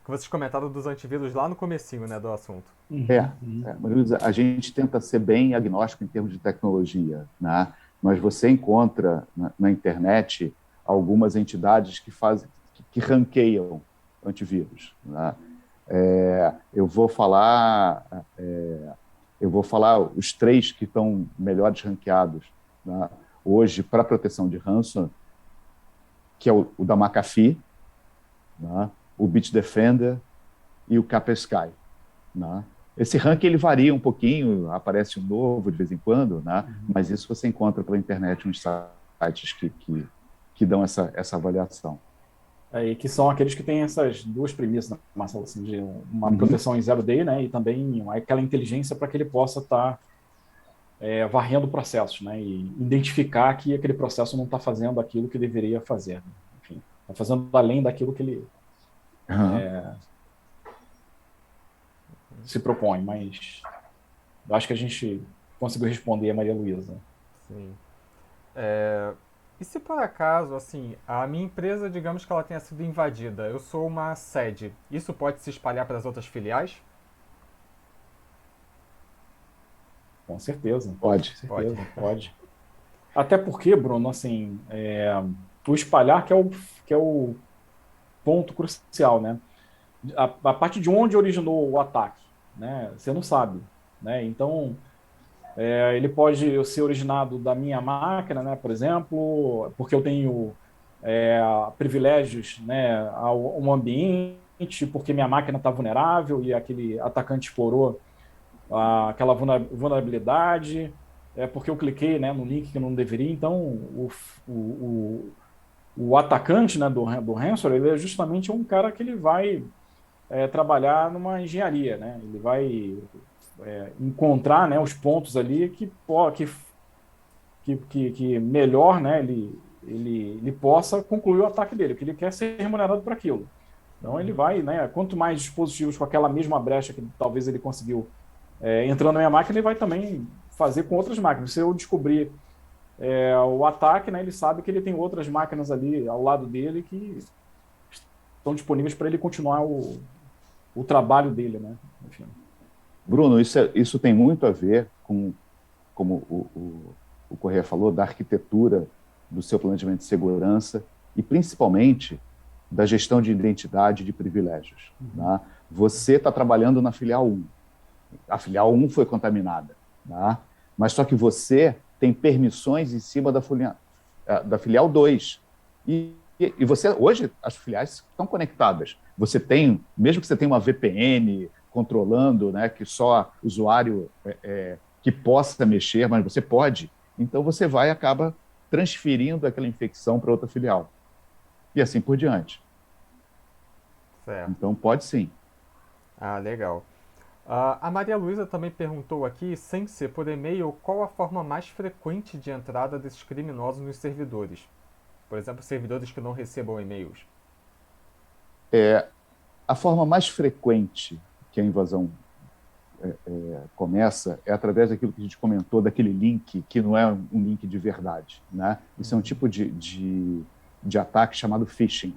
vocês comentaram dos antivírus lá no comecinho, né, do assunto. Maria Luísa, a gente tenta ser bem agnóstico em termos de tecnologia, né? Mas você encontra na internet algumas entidades que ranqueiam antivírus, né? Eu vou falar os 3 que estão melhores ranqueados, né, hoje para proteção de ransomware, que é o da McAfee, né, o Bitdefender e o Kaspersky. Né? Esse ranking ele varia um pouquinho, aparece um novo de vez em quando, né? Mas isso você encontra pela internet uns sites que dão essa avaliação. E que são aqueles que têm essas 2 premissas, né, Marcelo, assim, de uma proteção em 0-day, né, e também aquela inteligência para que ele possa estar varrendo processos, né, e identificar que aquele processo não está fazendo aquilo que deveria fazer. Né? Enfim, está fazendo além daquilo que ele se propõe, mas eu acho que a gente conseguiu responder a Maria Luísa. Sim. E se por acaso, assim, a minha empresa, digamos que ela tenha sido invadida, eu sou uma sede, isso pode se espalhar para as outras filiais? Com certeza, com Pode. Pode. certeza, pode. Até porque, Bruno, assim, o espalhar que é o ponto crucial, né? A parte de onde originou o ataque, né? Você não sabe, né? Então, ele pode ser originado da minha máquina, né? Por exemplo, porque eu tenho privilégios, né? Ao um ambiente, porque minha máquina está vulnerável e aquele atacante explorou aquela vulnerabilidade, porque eu cliquei, né, no link que não deveria. Então, o, o atacante, né, do ransomware, ele é justamente um cara que ele vai trabalhar numa engenharia, né? Ele vai encontrar, né, os pontos ali que melhor, né, ele possa concluir o ataque dele, porque ele quer ser remunerado por aquilo. Então ele vai, né? Quanto mais dispositivos com aquela mesma brecha que talvez ele conseguiu entrando na minha máquina, ele vai também fazer com outras máquinas. Se eu descobrir o ataque, né, ele sabe que ele tem outras máquinas ali ao lado dele que estão disponíveis para ele continuar o trabalho dele, né? Enfim. Bruno, isso tem muito a ver com, como o Correia falou, da arquitetura do seu planejamento de segurança e, principalmente, da gestão de identidade e de privilégios. Tá? Você está trabalhando na filial 1. A filial 1 foi contaminada. Tá? Mas só que você tem permissões em cima da filial 2. E você, hoje, as filiais estão conectadas. Você tem, mesmo que você tenha uma VPN controlando, né, que só usuário que possa mexer, mas você pode, então você vai e acaba transferindo aquela infecção para outra filial. E assim por diante. Certo. Então pode sim. Ah, legal. A Maria Luísa também perguntou aqui, sem ser por e-mail, qual a forma mais frequente de entrada desses criminosos nos servidores? Por exemplo, servidores que não recebam e-mails. A forma mais frequente que a invasão começa é através daquilo que a gente comentou, daquele link que não é um link de verdade. Né? Isso é um tipo de ataque chamado phishing.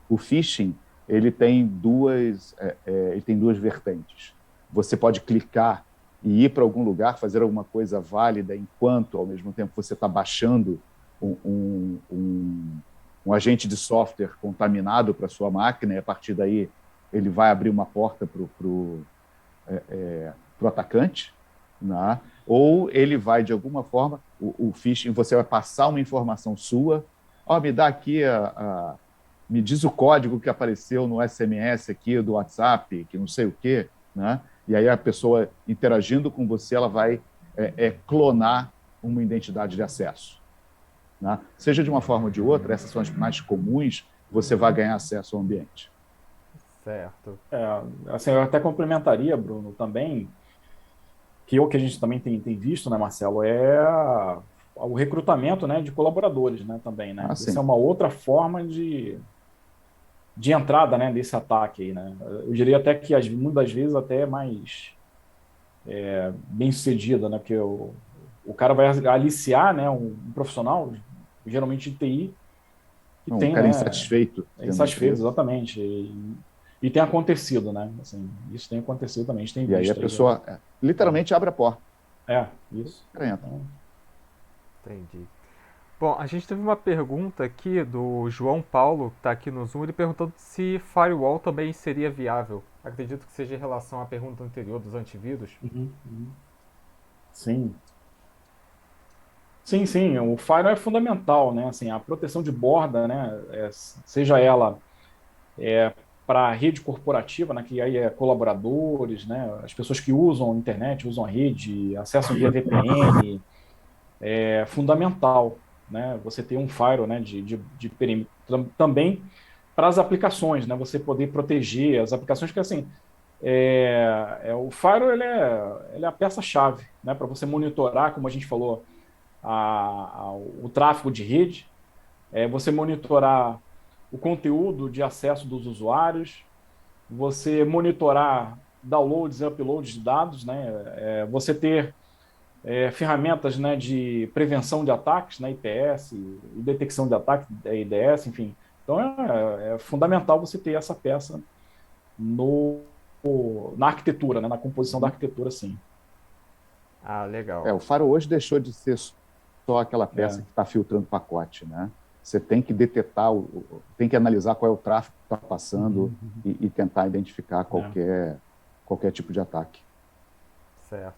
O phishing ele tem duas vertentes. Você pode clicar e ir para algum lugar, fazer alguma coisa válida, enquanto, ao mesmo tempo, você está baixando um agente de software contaminado para sua máquina, e a partir daí ele vai abrir uma porta para o atacante, né? Ou ele vai, de alguma forma, o phishing, você vai passar uma informação sua, me dá aqui me diz o código que apareceu no SMS aqui do WhatsApp, que não sei o quê, né? E aí a pessoa interagindo com você, ela vai clonar uma identidade de acesso. Né? Seja de uma forma ou de outra, essas são as mais comuns, você vai ganhar acesso ao ambiente. Certo. Assim, eu até complementaria, Bruno, também, que o que a gente também tem visto, né, Marcelo, o recrutamento, né, de colaboradores, né, também, né? Isso é Sim. uma outra forma de entrada, né, desse ataque aí, né? Eu diria até que muitas das vezes até é mais bem sucedida, né? Porque o cara vai aliciar, né, um profissional, geralmente de TI, que Um tem, cara né, insatisfeito dentro da insatisfeito, empresa. exatamente. E tem acontecido, né? Assim, isso tem acontecido também, a gente tem E aí a visto aí. pessoa literalmente abre a porta. Isso. O cara entra. Então, Entendi. Bom, a gente teve uma pergunta aqui do João Paulo, que está aqui no Zoom, ele perguntando se firewall também seria viável. Acredito que seja em relação à pergunta anterior dos antivírus. sim. Sim, sim, o firewall é fundamental, né? Assim, a proteção de borda, né? Seja ela para a rede corporativa, né? Que aí é colaboradores, né? As pessoas que usam a internet, usam a rede, acessam via VPN, é fundamental, né? Você ter um firewall, né? De perímetro também para as aplicações, né? Você poder proteger as aplicações que assim o firewall ele é a peça-chave, né? Para você monitorar, como a gente falou, o tráfego de rede, você monitorar o conteúdo de acesso dos usuários, você monitorar downloads e uploads de dados, né? Você ter ferramentas, né, de prevenção de ataques, né, IPS, e detecção de ataque, IDS, enfim. Então é fundamental você ter essa peça no, na arquitetura, né, na composição da arquitetura, sim. Ah, legal. O firewall hoje deixou de ser só aquela É, peça que está filtrando pacote, né? Você tem que detectar, tem que analisar qual é o tráfego que está passando e tentar identificar é. qualquer tipo de ataque. Certo.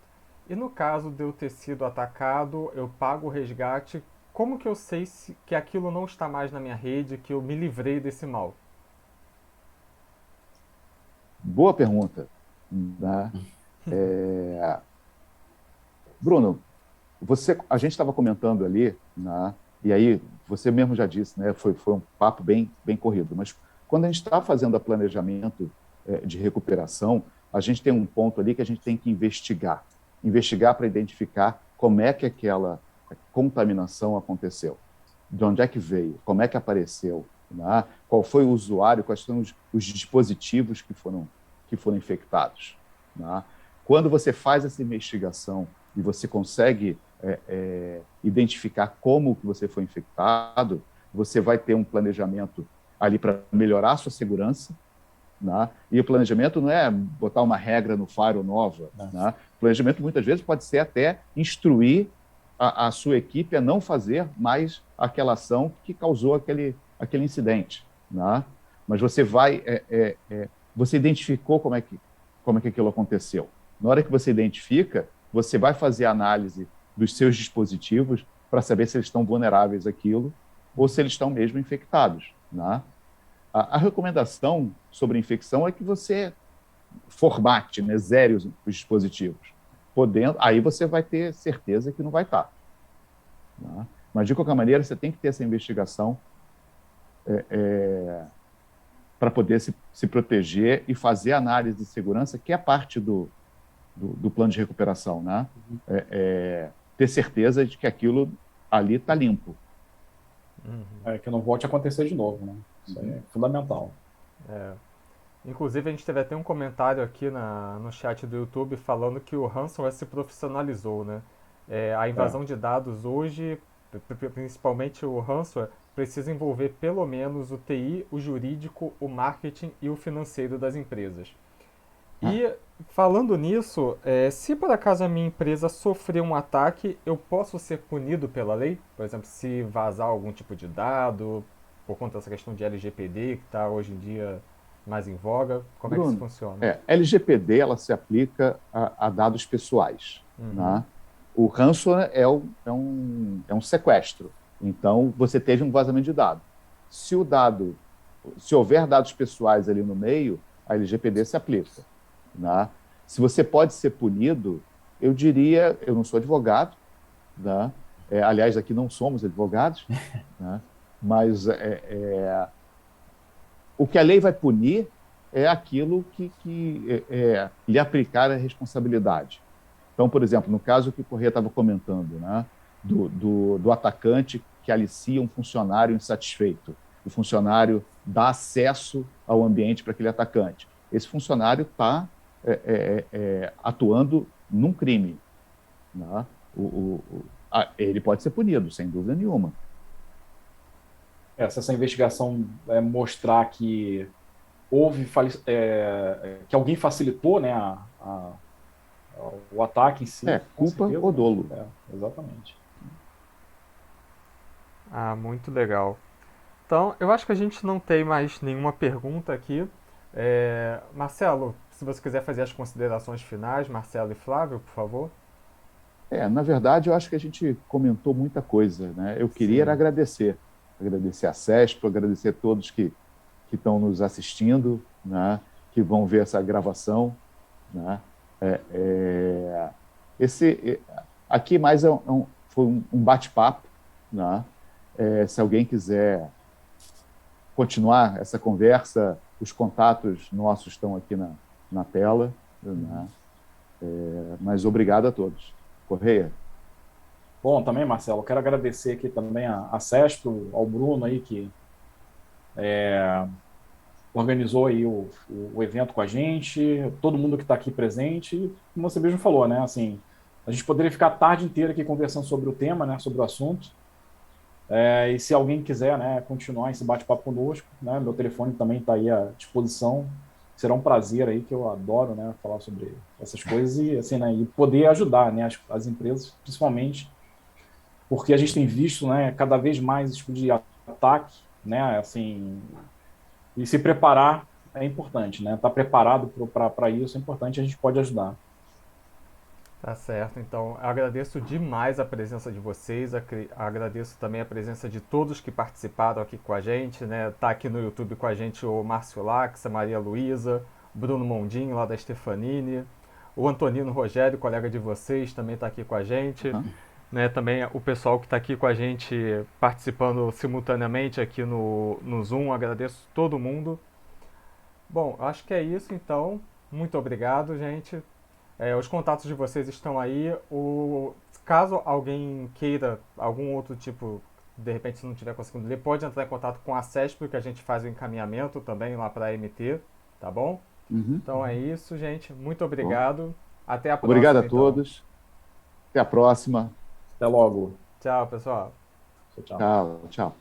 E no caso de eu ter sido atacado, eu pago o resgate. Como que eu sei que aquilo não está mais na minha rede, que eu me livrei desse mal? Boa pergunta, né? Bruno, a gente estava comentando ali, né? E aí você mesmo já disse, né? Foi um papo bem corrido. Mas quando a gente está fazendo o planejamento de recuperação, a gente tem um ponto ali que a gente tem que investigar para identificar como é que aquela contaminação aconteceu, de onde é que veio, como é que apareceu, né? Qual foi o usuário, quais são os dispositivos que foram infectados, né? Quando você faz essa investigação e você consegue identificar como que você foi infectado, você vai ter um planejamento ali para melhorar a sua segurança, né? E o planejamento não é botar uma regra no firewall nova, né? O planejamento muitas vezes pode ser até instruir a sua equipe a não fazer mais aquela ação que causou aquele incidente, né? Mas você identificou como é que aquilo aconteceu. Na hora que você identifica, você vai fazer a análise dos seus dispositivos para saber se eles estão vulneráveis àquilo ou se eles estão mesmo infectados, né? A recomendação sobre infecção é que você formate, né, zere os dispositivos. Aí você vai ter certeza que não vai estar, né? Mas, de qualquer maneira, você tem que ter essa investigação para poder se proteger e fazer a análise de segurança, que é parte do plano de recuperação, né? Ter certeza de que aquilo ali está limpo. Que não volte a acontecer de novo, né? Isso aí é fundamental. Inclusive, a gente teve até um comentário aqui no chat do YouTube falando que o ransomware se profissionalizou, né? A É. invasão de dados hoje, principalmente o ransomware, precisa envolver pelo menos o TI, o jurídico, o marketing e o financeiro das empresas. Ah, E falando nisso, se por acaso a minha empresa sofrer um ataque, eu posso ser punido pela lei? Por exemplo, se vazar algum tipo de dado, por conta dessa questão de LGPD, que está hoje em dia mais em voga, como é que isso Bruno, funciona? LGPD ela se aplica a dados pessoais, Uhum. né? O ransomware é um sequestro. Então, você teve um vazamento de dado. Se houver dados pessoais ali no meio, a LGPD se aplica, né? Se você pode ser punido, eu diria, eu não sou advogado, né? Aliás, aqui não somos advogados, né? Mas o que a lei vai punir é aquilo que lhe aplicar a responsabilidade. Então, por exemplo, no caso que o Corrêa estava comentando, né, do atacante que alicia um funcionário insatisfeito, o funcionário dá acesso ao ambiente para aquele atacante. Esse funcionário está atuando num crime, né? Ele pode ser punido, sem dúvida nenhuma. Se essa investigação mostrar que que alguém facilitou, né, o ataque em si, com Culpa certeza, ou né? dolo. Exatamente. Ah, muito legal. Então, eu acho que a gente não tem mais nenhuma pergunta aqui. Marcelo, se você quiser fazer as considerações finais, Marcelo e Flávio, por favor. Na verdade, eu acho que a gente comentou muita coisa, né? Eu queria era Sim. agradecer a CESP, agradecer a todos que estão nos assistindo, né? Que vão ver essa gravação, né? É, é, aqui mais foi um bate-papo, né? Se alguém quiser continuar essa conversa, os contatos nossos estão aqui na tela, né? Mas obrigado a todos. Correia? Bom, também, Marcelo, quero agradecer aqui também a CESP, ao Bruno aí, que organizou aí o evento com a gente, todo mundo que está aqui presente, e como você mesmo falou, né, assim, a A gente poderia ficar a tarde inteira aqui conversando sobre o tema, né, sobre o assunto. E se alguém quiser, né, continuar esse bate-papo conosco, né, meu telefone também está aí à disposição. Será um prazer aí, que eu adoro, né, falar sobre essas coisas e, assim, né, e poder ajudar, né, as empresas, principalmente porque a gente tem visto, né, cada vez mais esse tipo de ataque, né, assim, e se preparar é importante, né? Estar preparado para isso é importante, a gente pode ajudar. Tá certo, então agradeço demais a presença de vocês, agradeço também a presença de todos que participaram aqui com a gente, né? Tá aqui no YouTube com a gente o Márcio Lax, a Maria Luísa, Bruno Mondinho lá da Stefanini, o Antonino Rogério, colega de vocês, também está aqui com a gente, né? Também o pessoal que está aqui com a gente participando simultaneamente aqui no Zoom, agradeço todo mundo. Bom, acho que é isso então, muito obrigado, gente. Os contatos de vocês estão aí. Caso alguém queira algum outro tipo, de repente se não estiver conseguindo ler, pode entrar em contato com a CESP, que a gente faz o encaminhamento também lá para a MT, tá bom? Então é isso, gente. Muito obrigado. Até a Obrigado próxima, a então. todos. Até a próxima. Até logo. Tchau, pessoal. Tchau, tchau. Tchau, tchau.